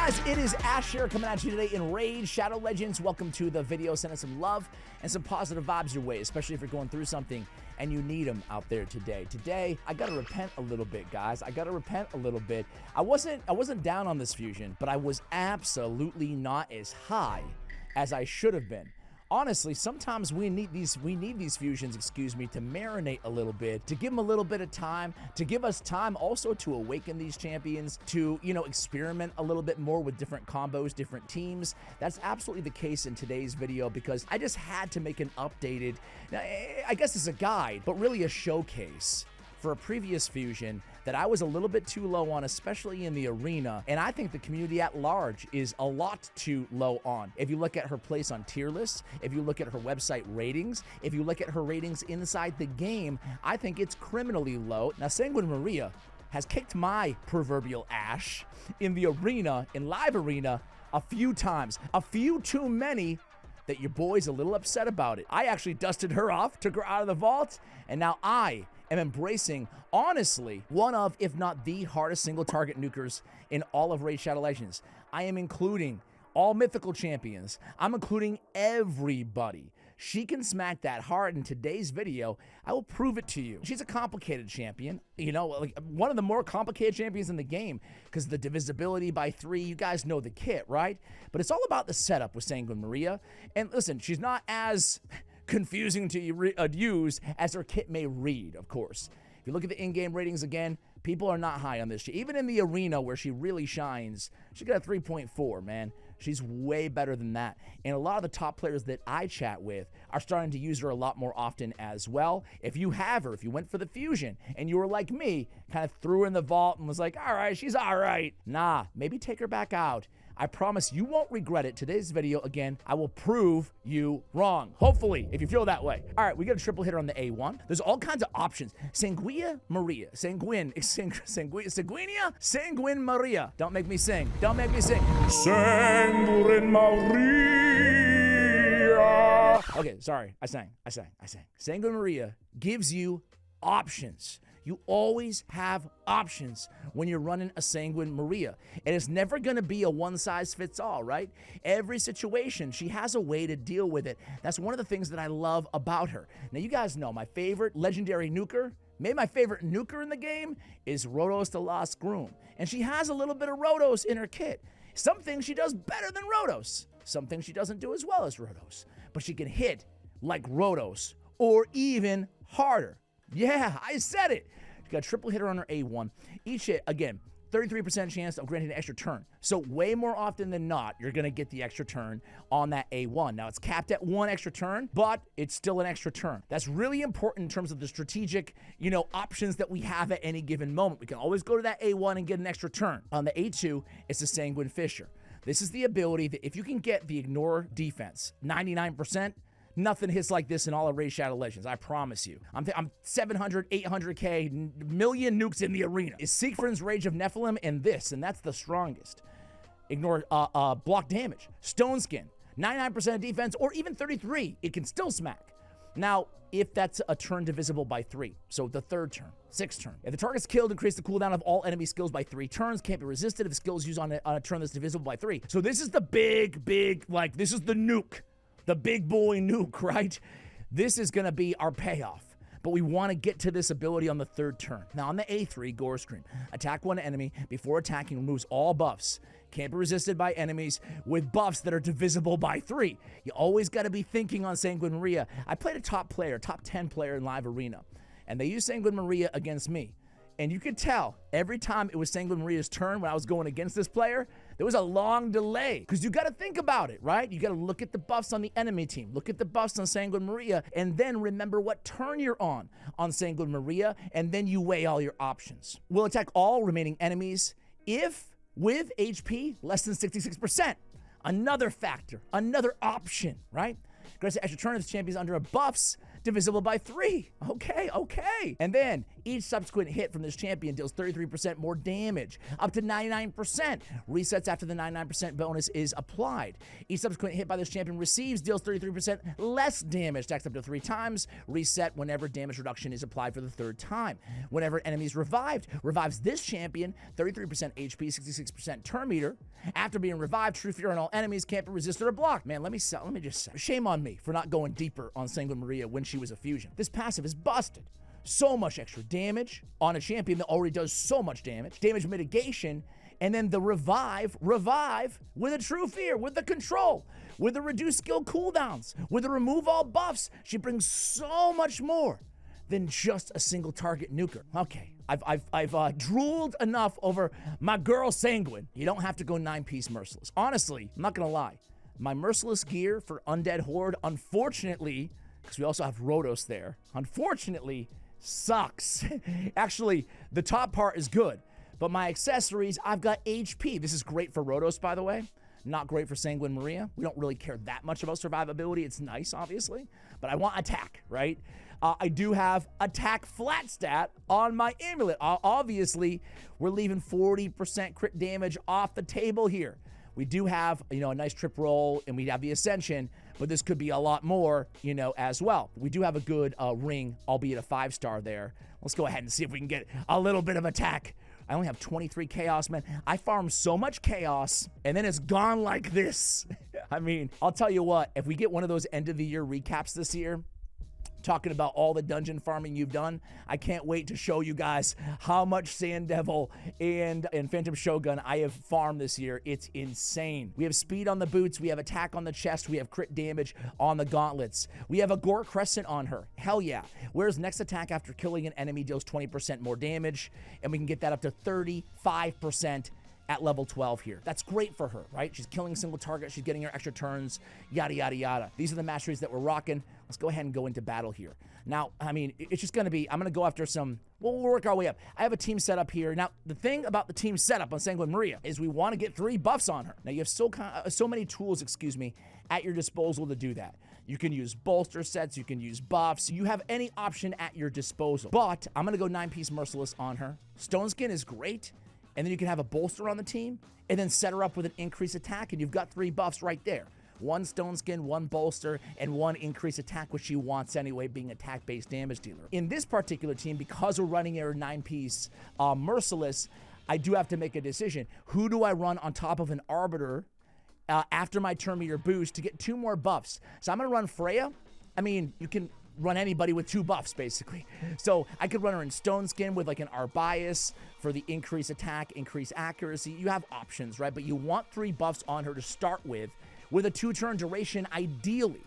guys, it is Ash here coming at you today in Raid Shadow Legends. Welcome to the video. Send us some love and some positive vibes your way, especially if you're going through something and you need them out there today. Today, I gotta repent a little bit, guys. I gotta repent a little bit. I wasn't down on this fusion, but I was absolutely not as high as I should have been. Honestly, sometimes we need these fusions, to marinate a little bit, to give them a little bit of time, to give us time also to awaken these champions, to, experiment a little bit more with different combos, different teams. That's absolutely the case in today's video because I just had to make an updated, I guess it's a guide, but really a showcase for a previous fusion that I was a little bit too low on, especially in the arena, and I think the community at large is a lot too low on. If you look at her place on tier lists, if you look at her website ratings, if you look at her ratings inside the game, I think it's criminally low. Now, Sanguine Maria has kicked my proverbial ash in the arena, in live arena, a few times, a few too many that your boy's a little upset about it. I actually dusted her off, took her out of the vault, and now I am embracing, honestly, one of, if not the hardest single target nukers in all of Raid Shadow Legends. I am including all mythical champions. I'm including everybody. She can smack that hard. In today's video, I will prove it to you. She's a complicated champion, like one of the more complicated champions in the game because the divisibility by 3, you guys know the kit, right? But it's all about the setup with Sanguine Maria. And listen, she's not as confusing to use as her kit may read, of course. If you look at the in-game ratings again, people are not high on this. Even in the arena where she really shines, she got a 3.4, man. She's way better than that. And a lot of the top players that I chat with are starting to use her a lot more often as well. If you have her, if you went for the fusion and you were like me, kind of threw her in the vault and was like, all right, she's all right. Nah, maybe take her back out. I promise you won't regret it. Today's video, again, I will prove you wrong. Hopefully, if you feel that way. All right, we got a triple hitter on the A1. There's all kinds of options. Sanguine Maria. Sanguine Maria. Don't make me sing. Don't make me sing. Sanguine Maria. Okay, sorry. I sang. Sanguine Maria gives you options. You always have options when you're running a Sanguine Maria. And it's never going to be a one-size-fits-all, right? Every situation, she has a way to deal with it. That's one of the things that I love about her. Now, you guys know my favorite legendary nuker, maybe my favorite nuker in the game, is Rotos the Lost Groom. And she has a little bit of Rotos in her kit. Some things she does better than Rotos. Some things she doesn't do as well as Rotos. But she can hit like Rotos or even harder. Yeah, I said it. She got a triple hitter on her A1. Each hit, again, 33% chance of granting an extra turn. So way more often than not, you're going to get the extra turn on that A1. Now, it's capped at 1 extra turn, but it's still an extra turn. That's really important in terms of the strategic, options that we have at any given moment. We can always go to that A1 and get an extra turn. On the A2, it's the Sanguine Fisher. This is the ability that if you can get the ignore defense, 99%, nothing hits like this in all of Raid Shadow Legends, I promise you. I'm 700, 800k, million nukes in the arena. Is Siegfried's Rage of Nephilim and that's the strongest. Ignore block damage. Stone Skin, 99% of defense, or even 33, it can still smack. Now, if that's a turn divisible by 3, so the 3rd turn, 6th turn. If the target's killed, increase the cooldown of all enemy skills by 3 turns, can't be resisted if skills used on a turn that's divisible by 3. So this is the big, this is the nuke. The big boy nuke, right? This is going to be our payoff. But we want to get to this ability on the 3rd turn. Now, on the A3, Gore Scream. Attack one enemy before attacking, removes all buffs. Can't be resisted by enemies with buffs that are divisible by 3. You always got to be thinking on Sanguine Maria. I played a top 10 player in live arena, and they used Sanguine Maria against me. And you could tell every time it was Sanguine Maria's turn when I was going against this player, there was a long delay because you got to think about it, right? You got to look at the buffs on the enemy team, look at the buffs on Sanguine Maria, and then remember what turn you're on Sanguine Maria, and then you weigh all your options. We'll attack all remaining enemies if with HP less than 66%. Another factor, another option, right? Grants an extra turn if the champion is under a buffs divisible by 3. Okay. And then each subsequent hit from this champion deals 33% more damage, up to 99%. Resets after the 99% bonus is applied. Each subsequent hit by this champion deals 33% less damage, stacks up to 3 times. Reset whenever damage reduction is applied for the 3rd time. Whenever an enemy is revived, revives this champion, 33% HP, 66% turn meter. After being revived, True Fear on all enemies can't be resisted or blocked. Man, let me just say, shame on me for not going deeper on Sanguine Maria when she was a fusion. This passive is busted. So much extra damage on a champion that already does so much damage. Damage mitigation, and then the revive with a True Fear, with the control, with the reduced skill cooldowns, with the remove all buffs. She brings so much more than just a single target nuker. Okay, I've drooled enough over my girl Sanguine. You don't have to go 9-piece Merciless. Honestly, I'm not gonna lie. My Merciless gear for Undead Horde, unfortunately, because we also have Rotos there, unfortunately, sucks. Actually, the top part is good, but my accessories, I've got HP. This is great for Rotos, by the way. Not great for Sanguine Maria. We don't really care that much about survivability. It's nice, obviously, but I want attack, right? I do have attack flat stat on my amulet. Obviously, we're leaving 40% crit damage off the table here. We do have, a nice trip roll, and we have the Ascension, but this could be a lot more, as well. We do have a good ring, albeit a 5-star there. Let's go ahead and see if we can get a little bit of attack. I only have 23 chaos, man. I farm so much chaos, and then it's gone like this. I mean, I'll tell you what, if we get one of those end-of-the-year recaps this year, talking about all the dungeon farming you've done, I can't wait to show you guys how much Sand Devil and Phantom Shogun I have farmed this year. It's insane. We have speed on the boots, we have attack on the chest, we have crit damage on the gauntlets. We have a Gore Crescent on her. Hell yeah. Whereas next attack after killing an enemy deals 20% more damage, and we can get that up to 35% at level 12 here. That's great for her, right? She's killing a single target, she's getting her extra turns, yada, yada, yada. These are the masteries that we're rocking. Let's go ahead and go into battle here. Now, I mean, it's just gonna be, I'm gonna go after some, we'll work our way up. I have a team set up here. Now, the thing about the team setup on Sanguine Maria is we wanna get 3 buffs on her. Now, you have so many tools, at your disposal to do that. You can use bolster sets, you can use buffs, you have any option at your disposal. But I'm gonna go 9-piece Merciless on her. Stone Skin is great, and then you can have a bolster on the team, and then set her up with an increased attack, and you've got 3 buffs right there. 1 Stone Skin, 1 bolster, and 1 increased attack, which she wants anyway, being attack-based damage dealer. In this particular team, because we're running our 9-piece Merciless, I do have to make a decision. Who do I run on top of an Arbiter after my turn meter boost to get 2 more buffs? So I'm gonna run Freya. I mean, you can run anybody with 2 buffs, basically. So I could run her in Stone Skin with like an Arbias for the increased attack, increased accuracy. You have options, right? But you want 3 buffs on her to start with a 2-turn duration, ideally.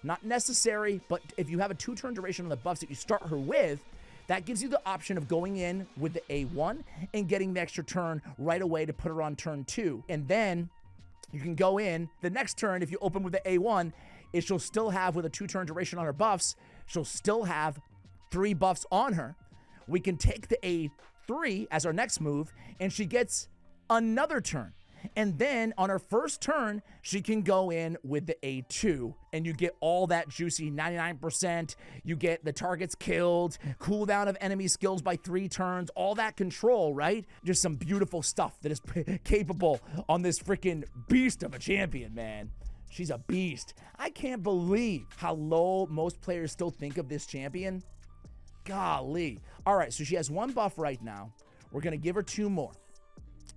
Not necessary, but if you have a 2-turn duration on the buffs that you start her with, that gives you the option of going in with the A1 and getting the extra turn right away to put her on turn 2. And then you can go in the next turn, if you open with the A1, she'll still have, with a 2-turn duration on her buffs, she'll still have 3 buffs on her. We can take the A3 as our next move, and she gets another turn. And then on her first turn, she can go in with the A2, and you get all that juicy 99%. You get the targets killed, cooldown of enemy skills by 3 turns, all that control, right? Just some beautiful stuff that is capable on this freaking beast of a champion, man. She's a beast. I can't believe how low most players still think of this champion. Golly. All right, so she has 1 buff right now. We're going to give her 2 more.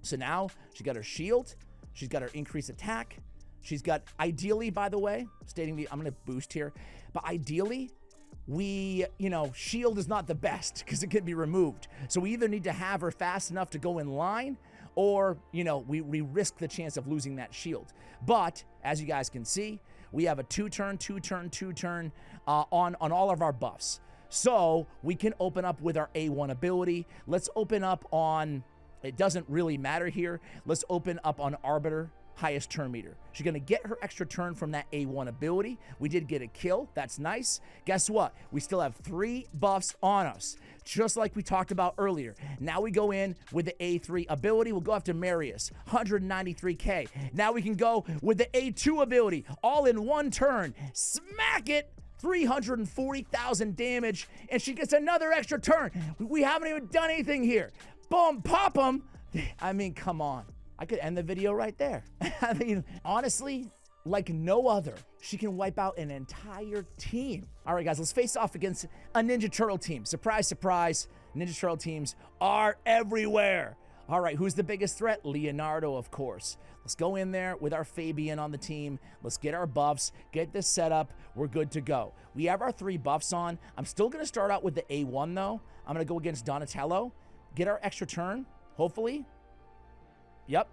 So now she got her shield. She's got her increased attack. She's got, ideally, by the way, I'm going to boost here, but ideally, shield is not the best because it can be removed. So we either need to have her fast enough to go in line, or, we risk the chance of losing that shield. But as you guys can see, we have a 2-turn, 2-turn, 2-turn on all of our buffs. So we can open up with our A1 ability. Let's open up on, it doesn't really matter here. Let's open up on Arbiter, highest turn meter. She's going to get her extra turn from that A1 ability. We did get a kill. That's nice. Guess what? We still have 3 buffs on us, just like we talked about earlier. Now we go in with the A3 ability. We'll go after Marius, 193k. Now we can go with the A2 ability, all in 1 turn. Smack it! 340,000 damage, and she gets another extra turn. We haven't even done anything here. Boom, pop him. I mean, come on. I could end the video right there. I mean, honestly, like no other, she can wipe out an entire team. All right, guys, let's face off against a Ninja Turtle team. Surprise, surprise, Ninja Turtle teams are everywhere. All right, who's the biggest threat? Leonardo, of course. Let's go in there with our Fabian on the team. Let's get our buffs, get this set up. We're good to go. We have our 3 buffs on. I'm still going to start out with the A1, though. I'm going to go against Donatello, get our extra turn, hopefully. Yep.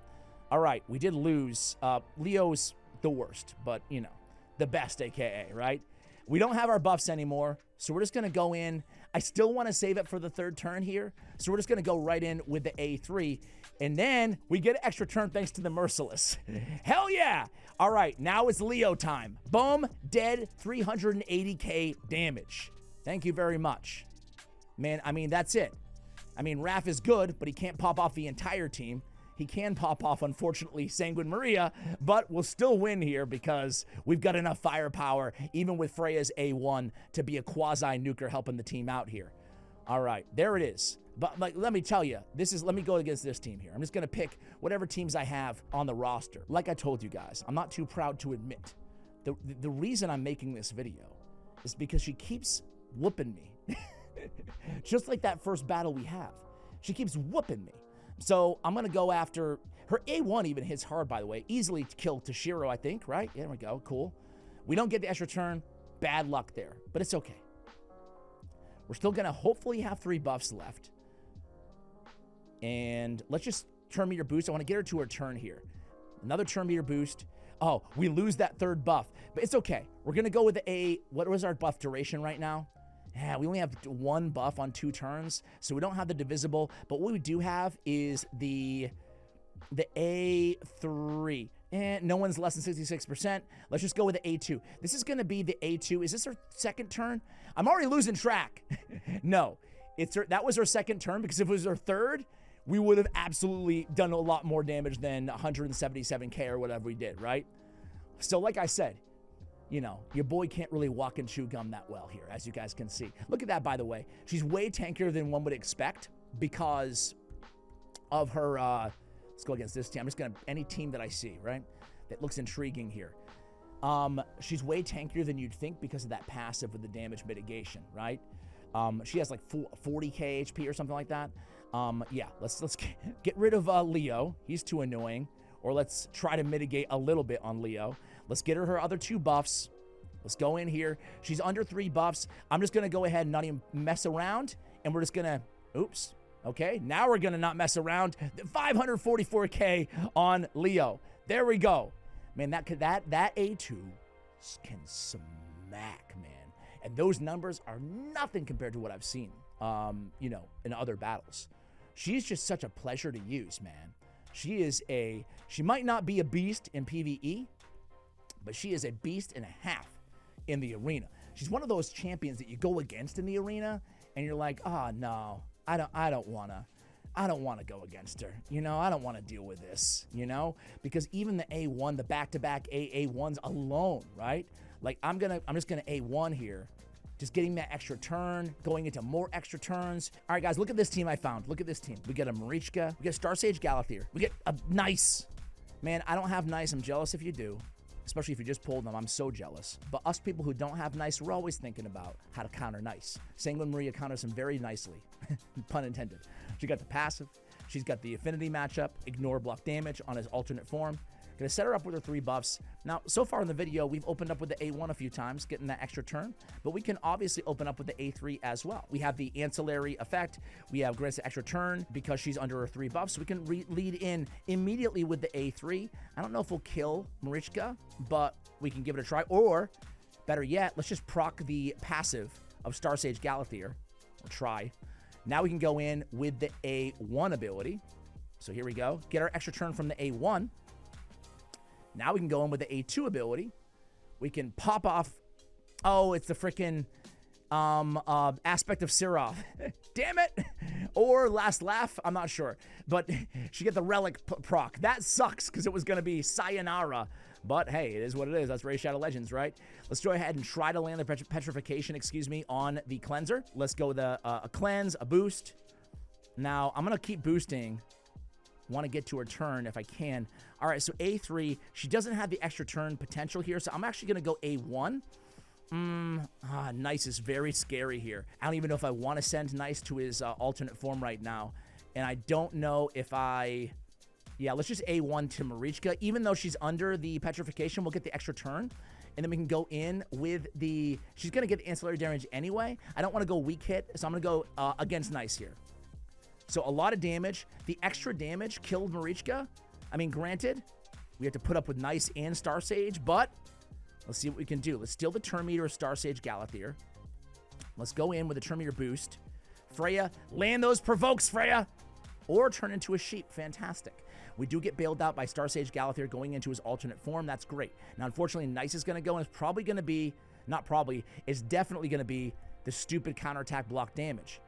All right, we did lose. Leo's the worst, but, you know, the best, AKA, right? We don't have our buffs anymore, so we're just going to go in. I still want to save it for the 3rd turn here, so we're just going to go right in with the A3, and then we get an extra turn thanks to the Merciless. Hell yeah! All right, now it's Leo time. Boom, dead, 380k damage. Thank you very much. Man, I mean, that's it. I mean, Raph is good, but he can't pop off the entire team. He can pop off, unfortunately, Sanguine Maria, but we'll still win here because we've got enough firepower, even with Freya's A1, to be a quasi-nuker helping the team out here. All right, there it is. But like, let me tell you, let me go against this team here. I'm just going to pick whatever teams I have on the roster. Like I told you guys, I'm not too proud to admit. The reason I'm making this video is because she keeps whooping me. Just like that first battle we have. She keeps whooping me. So I'm going to go after her. A1 even hits hard, by the way. Easily kill Toshiro, I think, right? There we go. Cool. We don't get the extra turn. Bad luck there, but it's okay. We're still going to hopefully have 3 buffs left. And let's just turn meter boost. I want to get her to her turn here. Another turn meter boost. Oh, we lose that 3rd buff, but it's okay. We're going to go with the A. What was our buff duration right now? Yeah, we only have 1 buff on 2 turns, so we don't have the divisible, but what we do have is the A3. And no one's less than 66%. Let's just go with the A2. This is going to be the A2. Is this her 2nd turn? I'm already losing track. No, that was her 2nd turn, because if it was her 3rd, we would have absolutely done a lot more damage than 177k or whatever we did, right? So like I said, you know, your boy can't really walk and chew gum that well here, as you guys can see. Look at that, by the way. She's way tankier than one would expect because of her, let's go against this team. I'm just going to, any team that I see, right, that looks intriguing here. She's way tankier than you'd think because of that passive with the damage mitigation, right? She has like 40k HP or something like that. Yeah, let's get rid of Leo. He's too annoying. Or let's try to mitigate a little bit on Leo. Let's get her other 2 buffs. Let's go in here. She's under 3 buffs. I'm just going to go ahead and not even mess around. And we're just going to, oops. Okay, now we're going to not mess around. 544k on Leo. There we go. Man, that A2 can smack, man. And those numbers are nothing compared to what I've seen, you know, in other battles. She's just such a pleasure to use, man. She might not be a beast in PvE, but she is a beast and a half in the arena. She's one of those champions that you go against in the arena and you're like, oh no, I don't wanna go against her. You know, I don't want to deal with this, you know, because even the A1, the back-to-back A1s alone, right? Like I'm just gonna A1 here. Just getting that extra turn, going into more extra turns. All right, guys, look at this team I found. Look at this team. We get a Marichka. We get Star Sage Galathier. We get a Nice. Man, I don't have Nice. I'm jealous if you do, especially if you just pulled them. I'm so jealous. But us people who don't have Nice, we're always thinking about how to counter Nice. Sanguine Maria counters him very nicely. Pun intended. She got the passive. She's got the affinity matchup, ignore block damage on his alternate form. Gonna set her up with her 3 buffs. Now, so far in the video, we've opened up with the A1 a few times, getting that extra turn, but we can obviously open up with the A3 as well. We have the ancillary effect. We have grants an extra turn because she's under her 3 buffs, so we can lead in immediately with the A3. I don't know if we'll kill Marichka, but we can give it a try, or better yet, let's just proc the passive of Star Sage Galathier, or try. Now we can go in with the A1 ability. So here we go. Get our extra turn from the A1. Now we can go in with the A2 ability. We can pop off. Oh, it's the freaking aspect of Sirov. Damn it. or last laugh. I'm not sure. But she get the relic proc. That sucks because it was going to be sayonara. But hey, it is what it is. That's Raid Shadow Legends, right? Let's go ahead and try to land the petrification, on the cleanser. Let's go with a cleanse, a boost. Now, I'm going to keep boosting. Want to get to her turn if I can. All right, so A3. She doesn't have the extra turn potential here, so I'm actually going to go A1. Nice is very scary here. I don't even know if I want to send Nice to his alternate form right now. And I don't know if I... Yeah, let's just A1 to Marichka. Even though she's under the petrification, we'll get the extra turn. And then we can go in with the... She's going to get ancillary damage anyway. I don't want to go weak hit, so I'm going to go against Nice here. So a lot of damage. The extra damage killed Marichka. I mean, granted, we have to put up with Nice and Star Sage, but... Let's see what we can do. Let's steal the turn meter of Star Sage Galathier. Let's go in with a turn meter boost. Freya, land those provokes, Freya! Or turn into a sheep. Fantastic. We do get bailed out by Star Sage Galathier going into his alternate form. That's great. Now, unfortunately, Nice is going to go, and it's probably going to be, not probably, it's definitely going to be the stupid counterattack block damage.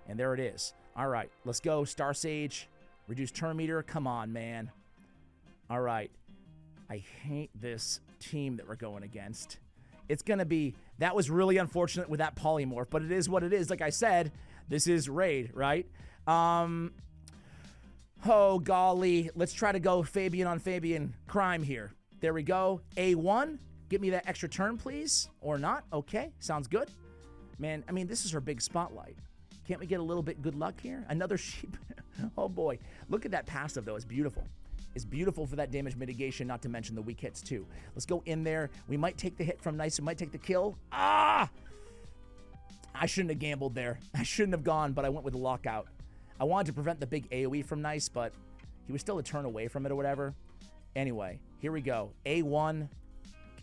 And there it is. All right, let's go. Star Sage, reduce turn meter. Come on, man. All right. I hate this team that we're going against. It's going to be... That was really unfortunate with that polymorph, but it is what it is. Like I said, this is Raid, right? Oh, golly. Let's try to go Fabian on Fabian crime here. There we go. A1. Give me that extra turn, please. Or not. Okay. Sounds good. Man, I mean, this is her big spotlight. Can't we get a little bit good luck here? Another sheep. Oh, boy. Look at that passive, though. It's beautiful. It's beautiful for that damage mitigation, not to mention the weak hits, too. Let's go in there. We might take the hit from Nice. We might take the kill. Ah! I shouldn't have gambled there. I shouldn't have gone, but I went with the lockout. I wanted to prevent the big AoE from Nice, but he was still a turn away from it or whatever. Anyway, here we go. A1.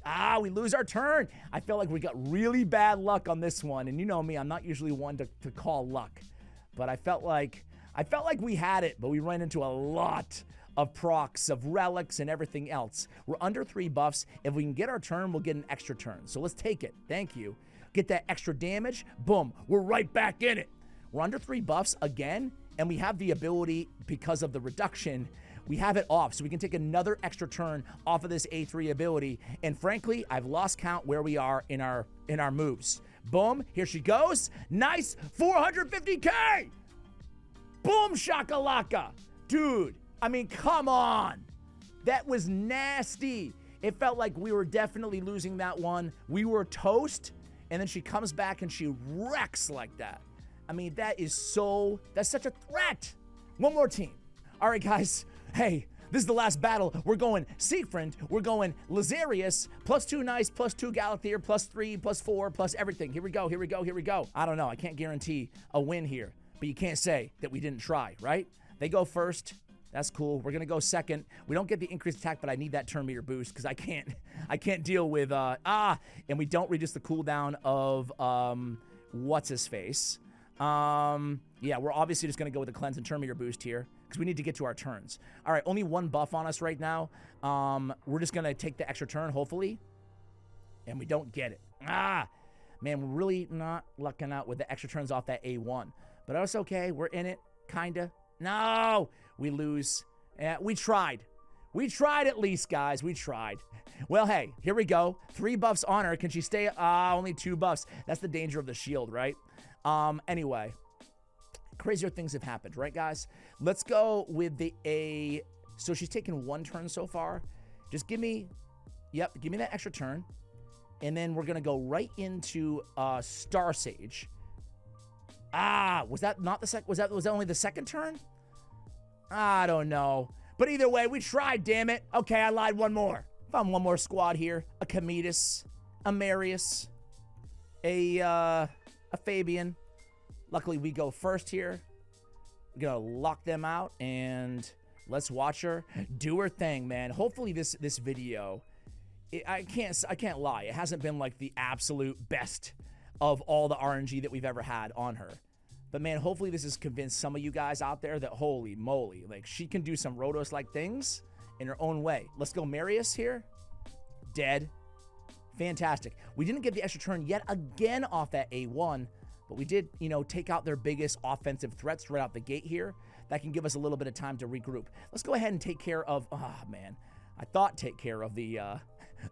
Ah, we lose our turn. I felt like we got really bad luck on this one. And you know me, I'm not usually one to call luck. But I felt like we had it, but we ran into a lot of procs, of relics, and everything else. We're under 3 buffs. If we can get our turn, we'll get an extra turn. So let's take it. Thank you. Get that extra damage. Boom. We're right back in it. We're under 3 buffs again, and we have the ability, because of the reduction, we have it off. So we can take another extra turn off of this A3 ability. And frankly, I've lost count where we are in our moves. Boom. Here she goes. Nice. 450K. Boom shakalaka. Dude. I mean, come on. That was nasty. It felt like we were definitely losing that one. We were toast, and then she comes back and she wrecks like that. I mean, that's such a threat. One more team. All right, guys. Hey, this is the last battle. We're going Siegfried. We're going Lazarius. +2 Nice, +2 Galathier, +3, +4, plus everything. Here we go, here we go, here we go. I don't know. I can't guarantee a win here, but you can't say that we didn't try, right? They go first. That's cool. We're going to go second. We don't get the increased attack, but I need that turn meter boost because I can't deal with, and we don't reduce the cooldown of, what's-his-face. Yeah, we're obviously just going to go with the cleanse and turn meter boost here because we need to get to our turns. All right, only 1 buff on us right now. We're just going to take the extra turn, hopefully, and we don't get it. Man, we're really not lucking out with the extra turns off that A1, but that's okay. We're in it, kind of. No, we lose. We tried. We tried at least, guys. We tried. Well, hey, here we go. 3 buffs on her. Can she stay? Only 2 buffs. That's the danger of the shield, right? Anyway, crazier things have happened, right, guys? Let's go with the A. So she's taken 1 turn so far. Just give me that extra turn. And then we're going to go right into Star Sage. Was that not the second? Was that only the second turn? I don't know. But either way, we tried, damn it. Okay, I lied. 1 more. Found 1 more squad here. A Cometus, a Marius, a Fabian. Luckily, we go first here. We're gonna lock them out and let's watch her do her thing, man. Hopefully, this video, I can't lie. It hasn't been like the absolute best of all the RNG that we've ever had on her. But man, hopefully this has convinced some of you guys out there that holy moly, like she can do some Rotos-like things in her own way. Let's go Marius here. Dead. Fantastic. We didn't get the extra turn yet again off that A1. But we did, you know, take out their biggest offensive threats right out the gate here. That can give us a little bit of time to regroup. Let's go ahead and take care of, I thought take care of the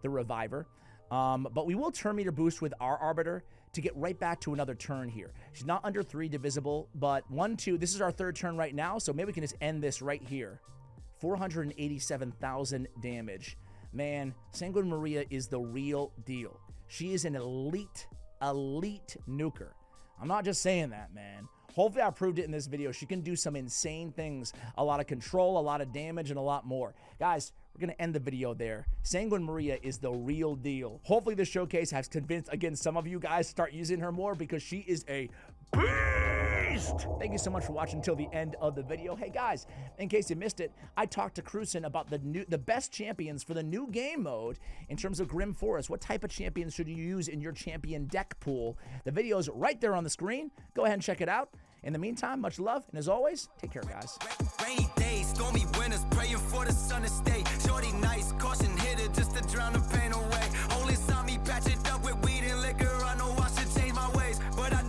Reviver. But we will turn meter boost with our Arbiter to get right back to another turn here. She's not under 3 divisible, but 1, 2, this is our 3rd turn right now, so maybe we can just end this right here. 487,000 damage. Man, Sanguine Maria is the real deal. She is an elite nuker. I'm not just saying that, man. Hopefully I proved it in this video. She can do some insane things. A lot of control, a lot of damage, and a lot more. Guys, we're going to end the video there. Sanguine Maria is the real deal. Hopefully this showcase has convinced, again, some of you guys start using her more because she is a beast. Thank you so much for watching until the end of the video. Hey guys, in case you missed it, I talked to Cruisen about the best champions for the new game mode in terms of Grim Forest. What type of champions should you use in your champion deck pool? The video is right there on the screen. Go ahead and check it out. In the meantime, much love, and as always, take care, guys. Rainy days, stormy winters, praying for the sun to stay. Shorty nights, caution hitter just to drown the pain away.